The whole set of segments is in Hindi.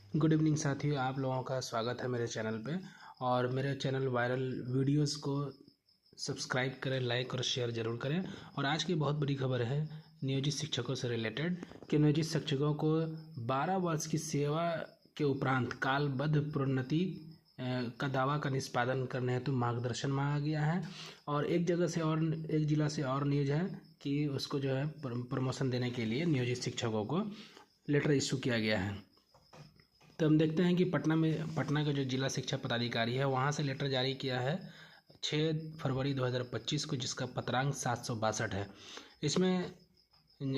गुड इवनिंग साथियों, आप लोगों का स्वागत है मेरे चैनल पे। और मेरे चैनल वायरल वीडियोस को सब्सक्राइब करें, लाइक और शेयर ज़रूर करें। और आज की बहुत बड़ी खबर है नियोजित शिक्षकों से रिलेटेड कि नियोजित शिक्षकों को 12 वर्ष की सेवा के उपरांत कालबद्ध प्रोन्नति का दावा का निष्पादन करने हेतु मार्गदर्शन मांगा गया है। और एक जगह से और एक जिला से और न्यूज है कि उसको जो है प्रमोशन देने के लिए नियोजित शिक्षकों को लेटर इशू किया गया है। तो हम देखते हैं कि पटना का जो जिला शिक्षा पदाधिकारी है वहाँ से लेटर जारी किया है 6 फरवरी 2025 को, जिसका पत्रांक 762 है।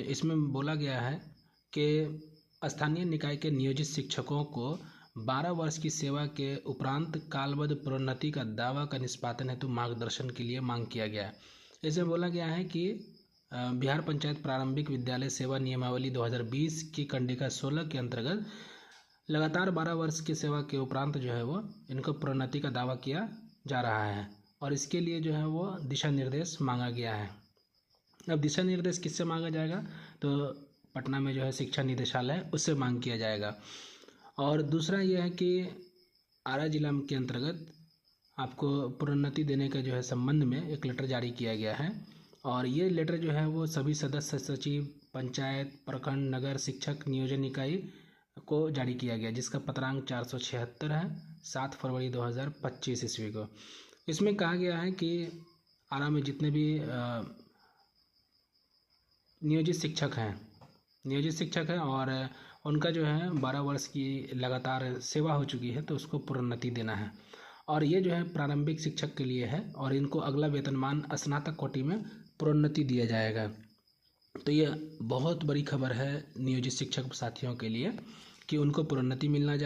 इसमें बोला गया है कि स्थानीय निकाय के नियोजित शिक्षकों को 12 वर्ष की सेवा के उपरांत कालबद्ध प्रोन्नति का दावा का निष्पादन हेतु मार्गदर्शन के लिए मांग किया गया है। इसमें बोला गया है कि बिहार पंचायत प्रारंभिक विद्यालय सेवा नियमावली 2020 की कंडिका 16 के अंतर्गत लगातार 12 वर्ष की सेवा के उपरांत जो है वो इनको प्रोन्नति का दावा किया जा रहा है। और इसके लिए जो है वो दिशा निर्देश मांगा गया है। अब दिशा निर्देश किससे मांगा जाएगा? तो पटना में जो है शिक्षा निदेशालय उससे मांग किया जाएगा। और दूसरा यह है कि आरा जिला के अंतर्गत आपको प्रोन्नति देने के जो है संबंध में एक लेटर जारी किया गया है। और ये लेटर जो है वो सभी सदस्य सचिव, पंचायत, प्रखंड, नगर शिक्षक नियोजन इकाई को जारी किया गया, जिसका पत्रांक 476 है 7 फरवरी 2025 ईस्वी को। इसमें कहा गया है कि आरा में जितने भी नियोजित शिक्षक हैं और उनका जो है 12 वर्ष की लगातार सेवा हो चुकी है तो उसको प्रोन्नति देना है। और ये जो है प्रारंभिक शिक्षक के लिए है और इनको अगला वेतनमान स्नातक कोटि में प्रोन्नति दिया जाएगा। तो ये बहुत बड़ी खबर है नियोजित शिक्षक साथियों के लिए कि उनको प्रोन्नति मिलने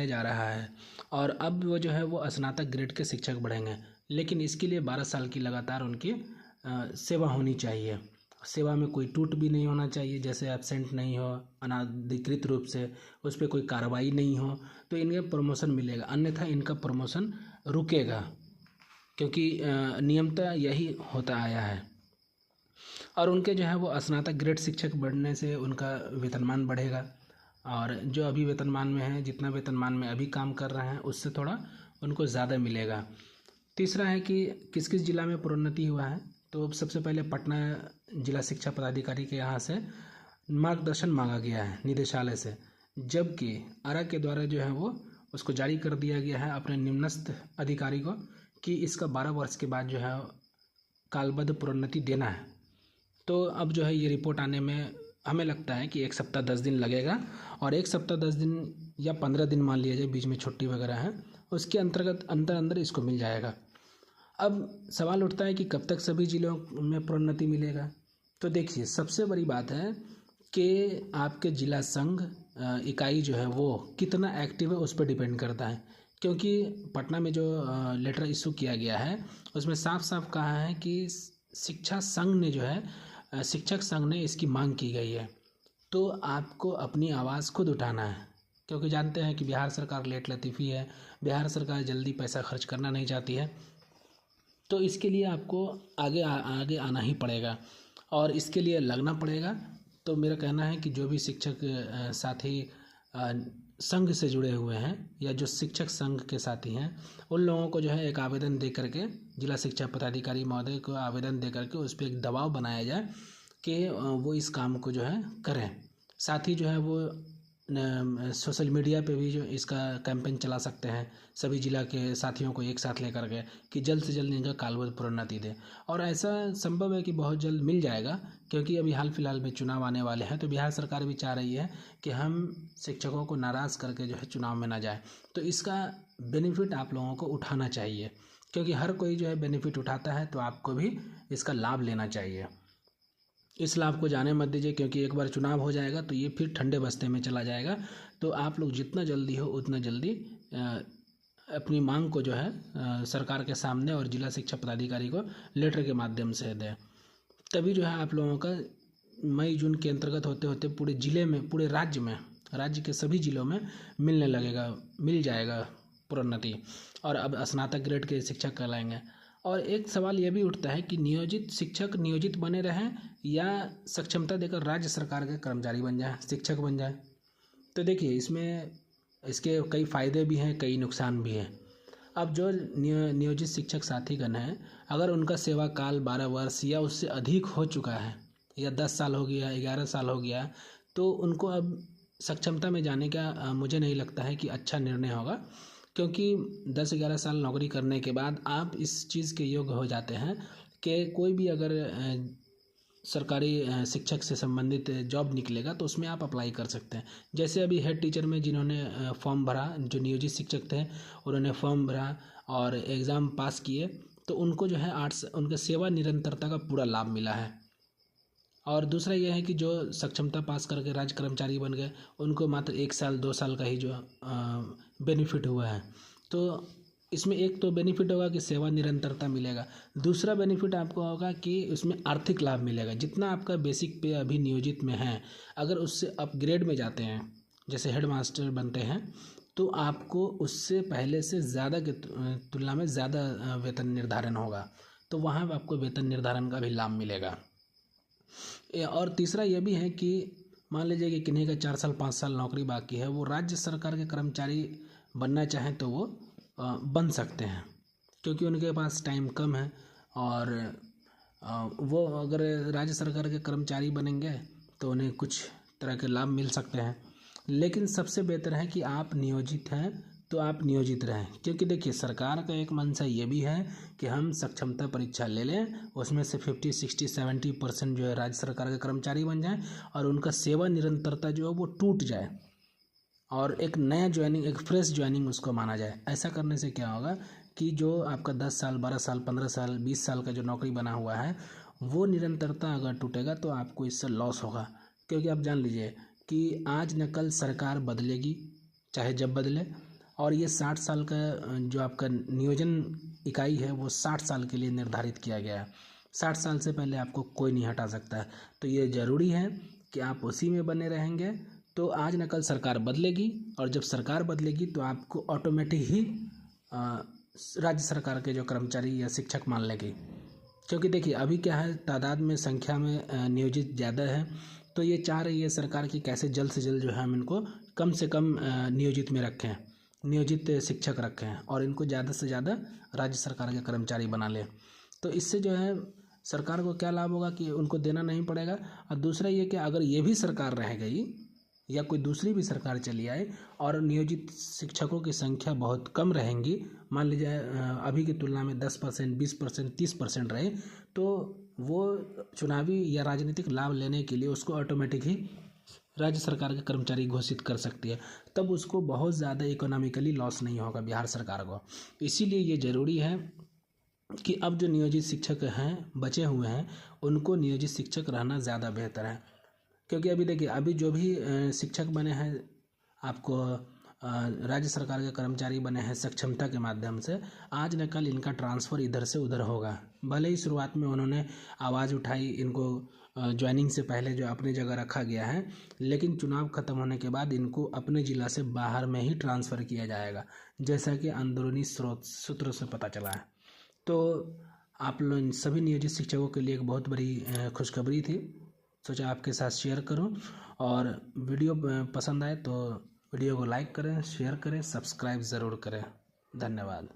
जा रहा है। और अब वो जो है वो स्नातक ग्रेड के शिक्षक बढ़ेंगे, लेकिन इसके लिए 12 साल की लगातार उनकी सेवा होनी चाहिए। सेवा में कोई टूट भी नहीं होना चाहिए, जैसे एब्सेंट नहीं हो, अनाधिकृत रूप से उस पर कोई कार्रवाई नहीं हो, तो इन्हें प्रमोशन मिलेगा। अन्यथा इनका प्रमोशन रुकेगा, क्योंकि नियमतः यही होता आया है। और उनके जो है वो स्नातक ग्रेड शिक्षक बढ़ने से उनका वेतनमान बढ़ेगा। और जो अभी वेतनमान में है, जितना वेतनमान में अभी काम कर रहे हैं उससे थोड़ा उनको ज़्यादा मिलेगा। तीसरा है कि किस किस जिला में प्रोन्नति हुआ है। तो सबसे पहले पटना जिला शिक्षा पदाधिकारी के यहाँ से मार्गदर्शन मांगा गया है निदेशालय से, जबकि आरा के द्वारा जो है वो उसको जारी कर दिया गया है अपने निम्नस्थ अधिकारी को कि इसका 12 वर्ष के बाद जो है कालबद्ध प्रोन्नति देना है। तो अब जो है ये रिपोर्ट आने में हमें लगता है कि 1 सप्ताह 10 दिन लगेगा। और 1 सप्ताह 10 दिन या 15 दिन मान लिया जाए, बीच में छुट्टी वगैरह है, उसके अंतर्गत अंदर इसको मिल जाएगा। अब सवाल उठता है कि कब तक सभी जिलों में प्रोन्नति मिलेगा। तो देखिए, सबसे बड़ी बात है कि आपके जिला संघ इकाई जो है वो कितना एक्टिव है उस पर डिपेंड करता है। क्योंकि पटना में जो लेटर इशू किया गया है उसमें साफ साफ कहा है कि शिक्षक संघ ने इसकी मांग की गई है। तो आपको अपनी आवाज़ खुद उठाना है, क्योंकि जानते हैं कि बिहार सरकार लेट लतीफ़ी है, बिहार सरकार जल्दी पैसा खर्च करना नहीं चाहती है। तो इसके लिए आपको आगे आना ही पड़ेगा और इसके लिए लगना पड़ेगा। तो मेरा कहना है कि जो भी शिक्षक साथी संघ से जुड़े हुए हैं या जो शिक्षक संघ के साथी हैं, उन लोगों को जो है एक आवेदन दे करके, जिला शिक्षा पदाधिकारी महोदय को आवेदन दे करके उस पर एक दबाव बनाया जाए कि वो इस काम को जो है करें। साथ ही जो है वो सोशल मीडिया पे भी जो इसका कैंपेन चला सकते हैं, सभी जिला के साथियों को एक साथ लेकर के, कि जल्द से जल्द इनका कालबद्ध प्रोन्नति दें। और ऐसा संभव है कि बहुत जल्द मिल जाएगा, क्योंकि अभी हाल फिलहाल में चुनाव आने वाले हैं। तो बिहार सरकार भी चाह रही है कि हम शिक्षकों को नाराज़ करके जो है चुनाव में ना जाए। तो इसका बेनिफिट आप लोगों को उठाना चाहिए, क्योंकि हर कोई जो है बेनिफिट उठाता है, तो आपको भी इसका लाभ लेना चाहिए। इस लाभ को जाने मत दीजिए, क्योंकि एक बार चुनाव हो जाएगा तो ये फिर ठंडे बस्ते में चला जाएगा। तो आप लोग जितना जल्दी हो उतना जल्दी अपनी मांग को जो है सरकार के सामने और जिला शिक्षा पदाधिकारी को लेटर के माध्यम से दें। तभी जो है आप लोगों का मई जून के अंतर्गत होते होते पूरे ज़िले में, पूरे राज्य के सभी जिलों में मिल जाएगा प्रोन्नति, और अब स्नातक ग्रेड के शिक्षक कहलाएंगे। और एक सवाल यह भी उठता है कि नियोजित शिक्षक नियोजित बने रहें या सक्षमता देकर राज्य सरकार के कर्मचारी बन जाए, शिक्षक बन जाए। तो देखिए, इसमें इसके कई फ़ायदे भी हैं, कई नुकसान भी हैं। अब जो नियोजित शिक्षक साथीगण हैं, अगर उनका सेवा काल 12 वर्ष या उससे अधिक हो चुका है या 10 साल हो गया, 11 साल हो गया, तो उनको अब सक्षमता में जाने का मुझे नहीं लगता है कि अच्छा निर्णय होगा, क्योंकि 10-11 साल नौकरी करने के बाद आप इस चीज़ के योग्य हो जाते हैं कि कोई भी अगर सरकारी शिक्षक से संबंधित जॉब निकलेगा तो उसमें आप अप्लाई कर सकते हैं। जैसे अभी हेड टीचर में जिन्होंने फॉर्म भरा, जो नियोजित शिक्षक थे, उन्होंने फॉर्म भरा और एग्ज़ाम पास किए, तो उनको जो है उनके सेवा निरंतरता का पूरा लाभ मिला है। और दूसरा यह है कि जो सक्षमता पास करके राज्य कर्मचारी बन गए, उनको मात्र 1 साल 2 साल का ही जो बेनिफिट हुआ है। तो इसमें एक तो बेनिफिट होगा कि सेवा निरंतरता मिलेगा, दूसरा बेनिफिट आपको होगा कि उसमें आर्थिक लाभ मिलेगा। जितना आपका बेसिक पे अभी नियोजित में है, अगर उससे अपग्रेड में जाते हैं, जैसे हेड मास्टर बनते हैं, तो आपको उससे पहले से ज़्यादा की तुलना में ज़्यादा वेतन निर्धारण होगा, तो वहाँ आपको वेतन निर्धारण का भी लाभ मिलेगा। और तीसरा यह भी है कि मान लीजिए कि किन्हीं का 4 साल 5 साल नौकरी बाकी है, वो राज्य सरकार के कर्मचारी बनना चाहें तो वो बन सकते हैं, क्योंकि उनके पास टाइम कम है और वो अगर राज्य सरकार के कर्मचारी बनेंगे तो उन्हें कुछ तरह के लाभ मिल सकते हैं। लेकिन सबसे बेहतर है कि आप नियोजित हैं तो आप नियोजित रहें, क्योंकि देखिए सरकार का एक मंशा ये भी है कि हम सक्षमता परीक्षा ले लें, उसमें से 50, 60, 70% जो है राज्य सरकार के कर्मचारी बन जाएं और उनका सेवा निरंतरता जो है वो टूट जाए और एक नया ज्वाइनिंग, एक फ्रेश ज्वाइनिंग उसको माना जाए। ऐसा करने से क्या होगा कि जो आपका 10 साल 12 साल 15 साल 20 साल का जो नौकरी बना हुआ है, वो निरंतरता अगर टूटेगा तो आपको इससे लॉस होगा। क्योंकि आप जान लीजिए कि आज न कल सरकार बदलेगी, चाहे जब बदले, और ये 60 साल का जो आपका नियोजन इकाई है वो 60 साल के लिए निर्धारित किया गया है। 60 साल से पहले आपको कोई नहीं हटा सकता है। तो ये ज़रूरी है कि आप उसी में बने रहेंगे, तो आज न कल सरकार बदलेगी, और जब सरकार बदलेगी तो आपको ऑटोमेटिक ही राज्य सरकार के जो कर्मचारी या शिक्षक मान लेगी। क्योंकि देखिए अभी क्या है, तादाद में संख्या में नियोजित ज़्यादा है, तो ये चाह रही है सरकार की कैसे जल्द से जल्द जो है हम इनको कम से कम नियोजित में रखें, नियोजित शिक्षक रखें और इनको ज़्यादा से ज़्यादा राज्य सरकार के कर्मचारी बना लें। तो इससे जो है सरकार को क्या लाभ होगा कि उनको देना नहीं पड़ेगा। और दूसरा ये कि अगर ये भी सरकार रह गई या कोई दूसरी भी सरकार चली आए और नियोजित शिक्षकों की संख्या बहुत कम रहेंगी, मान लीजिए अभी की तुलना में 10%, 20%, 30% रहे, तो वो चुनावी या राजनीतिक लाभ लेने के लिए उसको ऑटोमेटिक ही राज्य सरकार के कर्मचारी घोषित कर सकती है। तब उसको बहुत ज़्यादा इकोनॉमिकली लॉस नहीं होगा बिहार सरकार को। इसीलिए ये ज़रूरी है कि अब जो नियोजित शिक्षक हैं बचे हुए हैं, उनको नियोजित शिक्षक रहना ज़्यादा बेहतर है। क्योंकि अभी देखिए, अभी जो भी शिक्षक बने हैं, आपको राज्य सरकार के कर्मचारी बने हैं सक्षमता के माध्यम से, आज न कल इनका ट्रांसफ़र इधर से उधर होगा। भले ही शुरुआत में उन्होंने आवाज़ उठाई, इनको ज्वाइनिंग से पहले जो अपनी जगह रखा गया है, लेकिन चुनाव खत्म होने के बाद इनको अपने ज़िला से बाहर में ही ट्रांसफ़र किया जाएगा, जैसा कि अंदरूनी सूत्रों से पता चला है। तो आप लोग सभी नियोजित शिक्षकों के लिए एक बहुत बड़ी खुशखबरी थी, सोचा आपके साथ शेयर करूं। और वीडियो पसंद आए तो वीडियो को लाइक करें, शेयर करें, सब्सक्राइब ज़रूर करें। धन्यवाद।